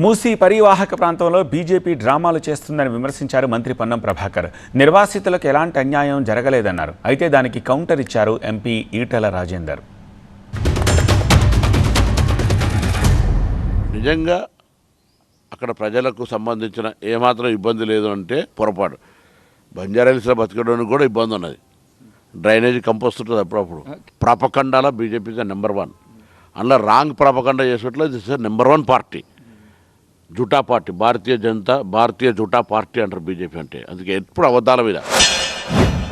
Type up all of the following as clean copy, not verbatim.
మూసీ పరివాహక ప్రాంతంలో బీజేపీ డ్రామాలు చేస్తుందని విమర్శించారు మంత్రి పొన్నం ప్రభాకర్. నిర్వాసితులకు ఎలాంటి అన్యాయం జరగలేదన్నారు. అయితే దానికి కౌంటర్ ఇచ్చారు ఎంపీ ఈటెల రాజేందర్. నిజంగా అక్కడ ప్రజలకు సంబంధించిన ఏమాత్రం ఇబ్బంది లేదు అంటే పొరపాటు. బంజారాహిల్స్లో బతకడానికి కూడా ఇబ్బంది ఉన్నది. డ్రైనేజీ కంపోస్ట్ ఉంటుంది అప్పుడప్పుడు. ప్రాపకండాల బీజేపీ నెంబర్ 1. అందులో రాంగ్ ప్రాపకండా చేసేట్లో దిస్ ఇస్ నెంబర్ 1 పార్టీ. జూటా పార్టీ, భారతీయ జూటా పార్టీ అంటారు బీజేపీ అంటే. అందుకే ఎప్పుడు అబద్ధాల మీద.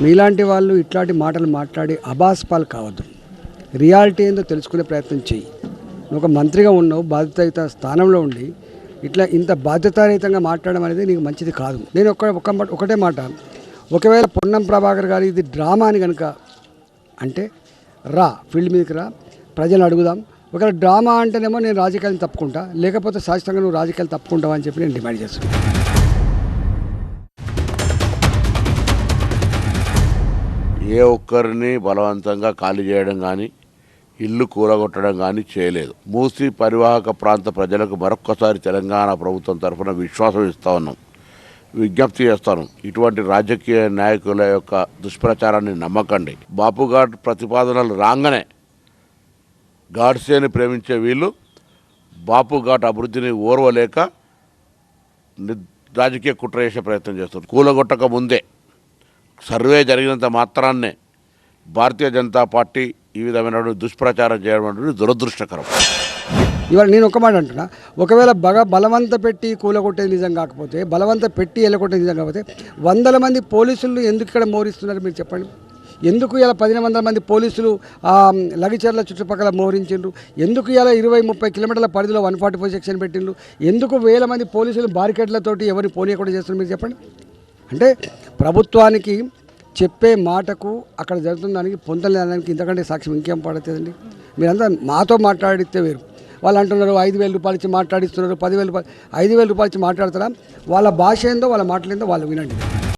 మీలాంటి వాళ్ళు ఇట్లాంటి మాటలు మాట్లాడి అబాస్పాలు కావద్దు. రియాలిటీ ఏందో తెలుసుకునే ప్రయత్నం చేయి. నువ్వు ఒక మంత్రిగా ఉన్నావు, బాధ్యతాయుత స్థానంలో ఉండి ఇట్లా ఇంత బాధ్యతారహితంగా మాట్లాడడం అనేది నీకు మంచిది కాదు. నేను ఒకటే మాట, ఒకవేళ పొన్నం ప్రభాకర్ గారు ఇది డ్రామా అని కనుక అంటే ఫీల్డ్ మీదకి రా, ప్రజలు అడుగుదాం. ఒకవేళ డ్రామా అంటేనేమో నేను రాజకీయాలను తప్పుకుంటా, లేకపోతే శాశ్వతంగా నువ్వు రాజకీయాలు తప్పుకుంటావా అని చెప్పి నేను డిమాండ్ చేస్తున్నాను. ఏ ఒక్కరిని బలవంతంగా ఖాళీ చేయడం కానీ ఇల్లు కూలగొట్టడం కానీ చేయలేదు. మూసీ పరివాహక ప్రాంత ప్రజలకు మరొక్కసారి తెలంగాణ ప్రభుత్వం తరఫున విశ్వాసం ఇస్తా ఉన్నాం, విజ్ఞప్తి చేస్తాను. ఇటువంటి రాజకీయ నాయకుల యొక్క దుష్ప్రచారాన్ని నమ్మకండి. బాపుఘాట్ ప్రతిపాదనలు రాగానే గాడ్సేని ప్రేమించే వీళ్ళు బాపుఘాట్ అభివృద్ధిని ఓర్వలేక రాజకీయ కుట్ర చేసే ప్రయత్నం చేస్తారు. కూలగొట్టక ముందే సర్వే జరిగినంత మాత్రాన్నే భారతీయ జనతా పార్టీ ఈ విధమైన దుష్ప్రచారం చేయడం అనేది దురదృష్టకరం. ఇవాళ నేను ఒక మాట అంటున్నా, ఒకవేళ బలవంత పెట్టి కూలగొట్టేది నిజం కాకపోతే, బలవంత పెట్టి ఎల్లగొట్టేది నిజం కాకపోతే 100 మంది పోలీసులు ఎందుకు ఇక్కడ మోహరిస్తున్నారు మీరు చెప్పండి. ఎందుకు ఇలా 1500 మంది పోలీసులు లగిచర్ల చుట్టుపక్కల మోహరించిండ్రు? ఎందుకు ఇలా 20-30 కిలోమీటర్ల పరిధిలో 144 సెక్షన్ పెట్టిండ్రు? ఎందుకు 1000 మంది పోలీసులు బారికేడ్లతోటి ఎవరిని పోనీయకుండా చేస్తున్నారు మీరు చెప్పండి. అంటే ప్రభుత్వానికి చెప్పే మాటకు అక్కడ జరుగుతున్న దానికి పొందలేదానికి ఇంతకంటే సాక్ష్యం ఇంకేం పడుతుందండి? మీరంతా మాతో మాట్లాడితే వేరు. వాళ్ళు అంటున్నారు 5,000 రూపాయలు ఇచ్చి మాట్లాడిస్తున్నారు, 10,000 రూపాయలు, 5,000 రూపాయలు ఇచ్చి మాట్లాడతారా? వాళ్ళ భాష ఏందో వాళ్ళ మాటలేందో వాళ్ళు వినండి.